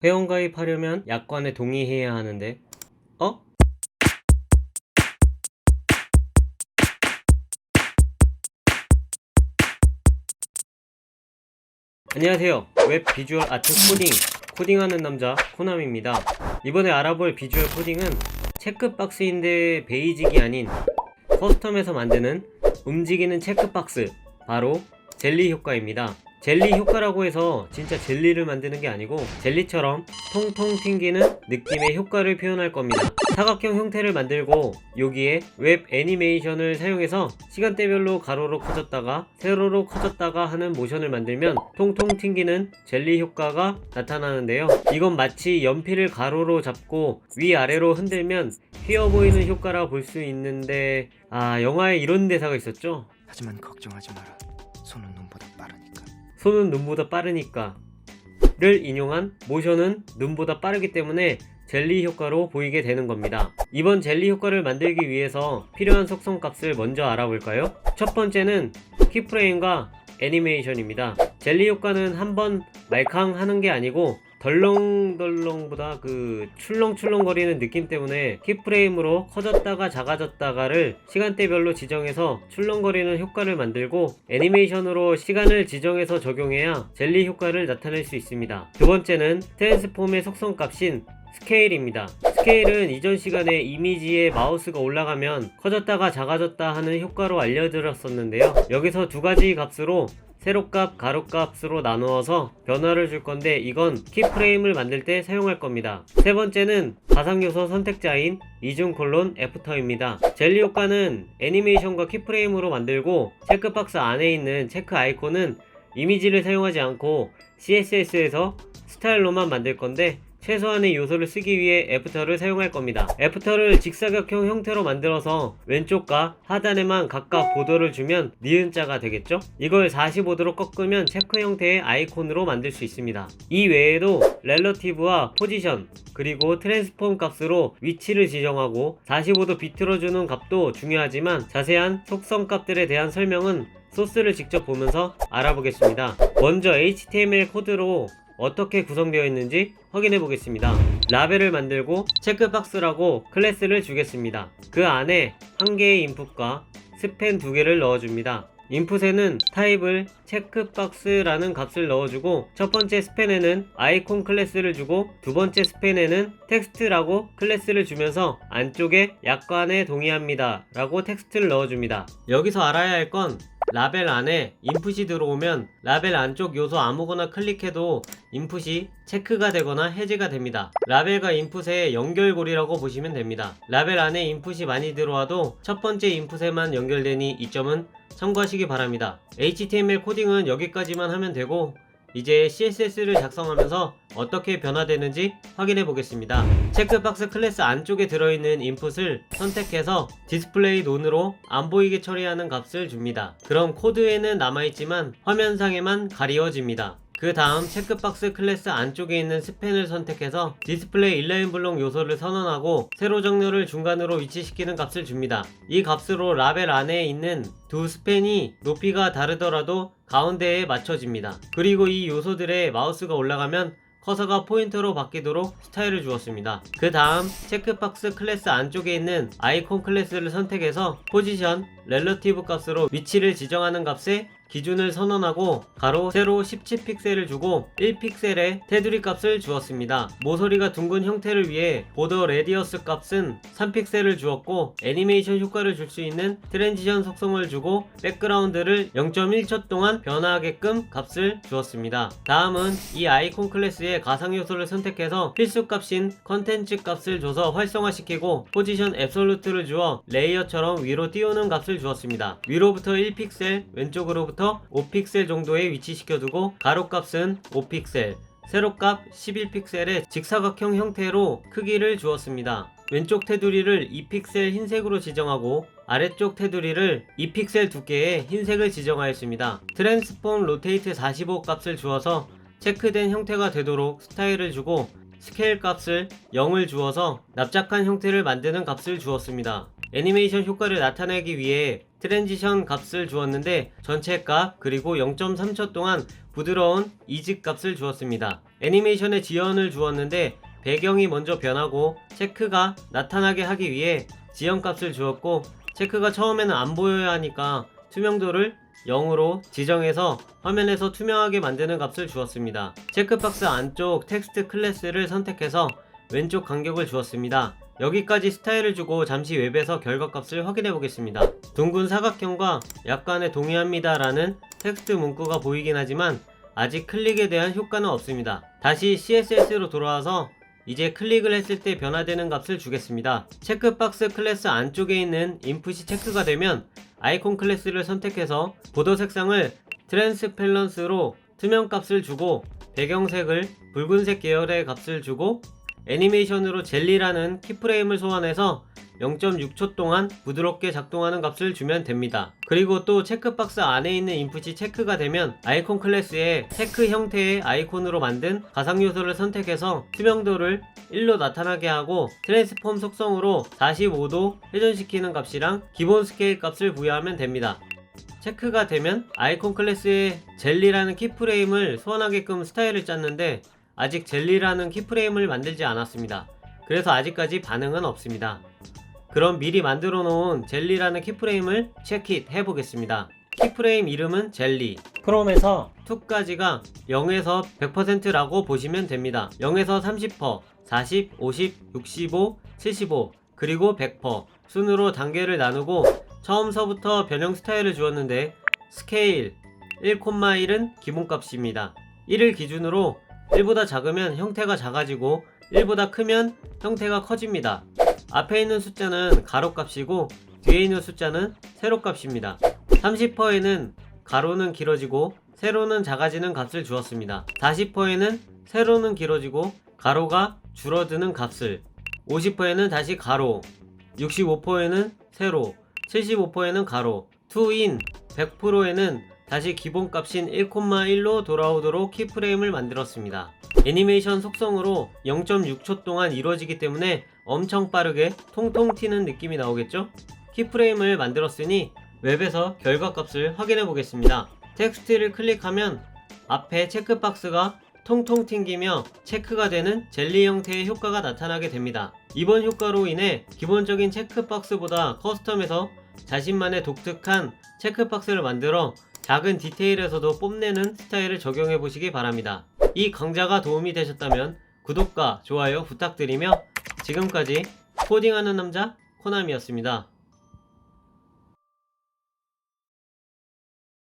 회원가입하려면 약관에 동의해야 하는데 어? 안녕하세요. 웹 비주얼 아트 코딩하는 남자 코남입니다. 이번에 알아볼 비주얼 코딩은 체크박스인데 베이직이 아닌 커스텀에서 만드는 움직이는 체크박스, 바로 젤리 효과입니다. 젤리 효과라고 해서 진짜 젤리를 만드는 게 아니고 젤리처럼 통통 튕기는 느낌의 효과를 표현할 겁니다. 사각형 형태를 만들고 여기에 웹 애니메이션을 사용해서 시간대별로 가로로 커졌다가 세로로 커졌다가 하는 모션을 만들면 통통 튕기는 젤리 효과가 나타나는데요. 이건 마치 연필을 가로로 잡고 위아래로 흔들면 휘어 보이는 효과라 볼 수 있는데, 영화에 이런 대사가 있었죠? 하지만 걱정하지 마라. 손은 눈보다 빠르니까. 손은 눈보다 빠르니까 를 인용한 모션은 눈보다 빠르기 때문에 젤리 효과로 보이게 되는 겁니다. 이번 젤리 효과를 만들기 위해서 필요한 속성 값을 먼저 알아볼까요? 첫 번째는 키프레임과 애니메이션입니다. 젤리 효과는 한번 말캉 하는 게 아니고 덜렁덜렁보다 출렁출렁 거리는 느낌 때문에 키프레임으로 커졌다가 작아졌다가를 시간대별로 지정해서 출렁거리는 효과를 만들고, 애니메이션으로 시간을 지정해서 적용해야 젤리 효과를 나타낼 수 있습니다. 두 번째는 트랜스폼의 속성 값인 스케일입니다. 스케일은 이전 시간에 이미지에 마우스가 올라가면 커졌다가 작아졌다 하는 효과로 알려드렸었는데요. 여기서 두 가지 값으로 세로값, 가로값으로 나누어서 변화를 줄 건데, 이건 키프레임을 만들 때 사용할 겁니다. 세 번째는 가상요소 선택자인 이중 애프터입니다. 젤리 효과는 애니메이션과 키프레임으로 만들고, 체크박스 안에 있는 체크 아이콘은 이미지를 사용하지 않고 CSS에서 스타일로만 만들 건데, 최소한의 요소를 쓰기 위해 애프터를 사용할 겁니다. 애프터를 직사각형 형태로 만들어서 왼쪽과 하단에만 각각 보더를 주면 니은자가 되겠죠? 이걸 45도로 꺾으면 체크 형태의 아이콘으로 만들 수 있습니다. 이 외에도 렐러티브와 포지션, 그리고 트랜스폼 값으로 위치를 지정하고 45도 비틀어주는 값도 중요하지만, 자세한 속성 값들에 대한 설명은 소스를 직접 보면서 알아보겠습니다. 먼저 HTML 코드로 어떻게 구성되어 있는지 확인해 보겠습니다. 라벨을 만들고 체크박스라고 클래스를 주겠습니다. 그 안에 한 개의 인풋과 스팬 두 개를 넣어줍니다. 인풋에는 타입을 체크박스라는 값을 넣어주고, 첫 번째 스팬에는 아이콘 클래스를 주고, 두 번째 스팬에는 텍스트라고 클래스를 주면서 안쪽에 약관에 동의합니다 라고 텍스트를 넣어줍니다. 여기서 알아야 할 건, 라벨 안에 인풋이 들어오면 라벨 안쪽 요소 아무거나 클릭해도 인풋이 체크가 되거나 해제가 됩니다. 라벨과 인풋의 연결고리라고 보시면 됩니다. 라벨 안에 인풋이 많이 들어와도 첫 번째 인풋에만 연결되니 이 점은 참고하시기 바랍니다. HTML 코딩은 여기까지만 하면 되고, 이제 CSS를 작성하면서 어떻게 변화되는지 확인해 보겠습니다. 체크박스 클래스 안쪽에 들어있는 인풋을 선택해서 디스플레이 논으로 안 보이게 처리하는 값을 줍니다. 그럼 코드에는 남아있지만 화면상에만 가리워집니다. 그 다음 체크박스 클래스 안쪽에 있는 스팬을 선택해서 디스플레이 인라인 블록 요소를 선언하고 세로 정렬을 중간으로 위치시키는 값을 줍니다. 이 값으로 라벨 안에 있는 두 스팬이 높이가 다르더라도 가운데에 맞춰집니다. 그리고 이 요소들에 마우스가 올라가면 커서가 포인터로 바뀌도록 스타일을 주었습니다. 그 다음 체크박스 클래스 안쪽에 있는 아이콘 클래스를 선택해서 포지션, 렐러티브 값으로 위치를 지정하는 값에 기준을 선언하고 가로, 세로 17픽셀을 주고 1픽셀의 테두리 값을 주었습니다. 모서리가 둥근 형태를 위해 보더 레디어스 값은 3픽셀을 주었고, 애니메이션 효과를 줄 수 있는 트랜지션 속성을 주고 백그라운드를 0.1초 동안 변화하게끔 값을 주었습니다. 다음은 이 아이콘 클래스의 가상 요소를 선택해서 필수 값인 컨텐츠 값을 줘서 활성화시키고, 포지션 앱솔루트를 주어 레이어처럼 위로 띄우는 값을 주었습니다. 위로부터 1픽셀, 왼쪽으로부터 5픽셀 정도에 위치시켜두고 가로값은 5픽셀, 세로값 11픽셀의 직사각형 형태로 크기를 주었습니다. 왼쪽 테두리를 2픽셀 흰색으로 지정하고 아래쪽 테두리를 2픽셀 두께의 흰색을 지정하였습니다. 트랜스폼 로테이트 45 값을 주어서 체크된 형태가 되도록 스타일을 주고, 스케일 값을 0을 주어서 납작한 형태를 만드는 값을 주었습니다. 애니메이션 효과를 나타내기 위해 트랜지션 값을 주었는데 전체 값 그리고 0.3초 동안 부드러운 이즈 값을 주었습니다. 애니메이션에 지연을 주었는데 배경이 먼저 변하고 체크가 나타나게 하기 위해 지연 값을 주었고, 체크가 처음에는 안 보여야 하니까 투명도를 0으로 지정해서 화면에서 투명하게 만드는 값을 주었습니다. 체크박스 안쪽 텍스트 클래스를 선택해서 왼쪽 간격을 주었습니다. 여기까지 스타일을 주고 잠시 웹에서 결과값을 확인해 보겠습니다. 둥근 사각형과 약간의 동의합니다 라는 텍스트 문구가 보이긴 하지만 아직 클릭에 대한 효과는 없습니다. 다시 CSS로 돌아와서 이제 클릭을 했을 때 변화되는 값을 주겠습니다. 체크박스 클래스 안쪽에 있는 인풋이 체크가 되면 아이콘 클래스를 선택해서 보더 색상을 트랜스펠런스로 투명 값을 주고, 배경색을 붉은색 계열의 값을 주고, 애니메이션으로 젤리라는 키프레임을 소환해서 0.6초 동안 부드럽게 작동하는 값을 주면 됩니다. 그리고 또 체크박스 안에 있는 인풋이 체크가 되면 아이콘 클래스에 체크 형태의 아이콘으로 만든 가상 요소를 선택해서 투명도를 1로 나타나게 하고, 트랜스폼 속성으로 45도 회전시키는 값이랑 기본 스케일 값을 부여하면 됩니다. 체크가 되면 아이콘 클래스에 젤리라는 키프레임을 소환하게끔 스타일을 짰는데 아직 젤리라는 키프레임을 만들지 않았습니다. 그래서 아직까지 반응은 없습니다. 그럼 미리 만들어 놓은 젤리라는 키프레임을 체크잇 해보겠습니다. 키프레임 이름은 젤리. 크롬에서 2까지가 0에서 100%라고 보시면 됩니다. 0에서 30%, 40, 50, 65, 75, 그리고 100% 순으로 단계를 나누고, 처음서부터 변형 스타일을 주었는데 스케일 1,1은 기본값입니다. 1을 기준으로 1보다 작으면 형태가 작아지고 1보다 크면 형태가 커집니다. 앞에 있는 숫자는 가로값이고 뒤에 있는 숫자는 세로값입니다. 30%에는 가로는 길어지고 세로는 작아지는 값을 주었습니다. 40%에는 세로는 길어지고 가로가 줄어드는 값을, 50%에는 다시 가로, 65%에는 세로, 75%에는 가로, 2인 100%에는 다시 기본값인 1,1로 돌아오도록 키프레임을 만들었습니다. 애니메이션 속성으로 0.6초 동안 이루어지기 때문에 엄청 빠르게 통통 튀는 느낌이 나오겠죠? 키프레임을 만들었으니 웹에서 결과값을 확인해 보겠습니다. 텍스트를 클릭하면 앞에 체크박스가 통통 튕기며 체크가 되는 젤리 형태의 효과가 나타나게 됩니다. 이번 효과로 인해 기본적인 체크박스보다 커스텀해서 자신만의 독특한 체크박스를 만들어 작은 디테일에서도 뽐내는 스타일을 적용해 보시기 바랍니다. 이 강좌가 도움이 되셨다면 구독과 좋아요 부탁드리며, 지금까지 코딩하는 남자 코남이었습니다.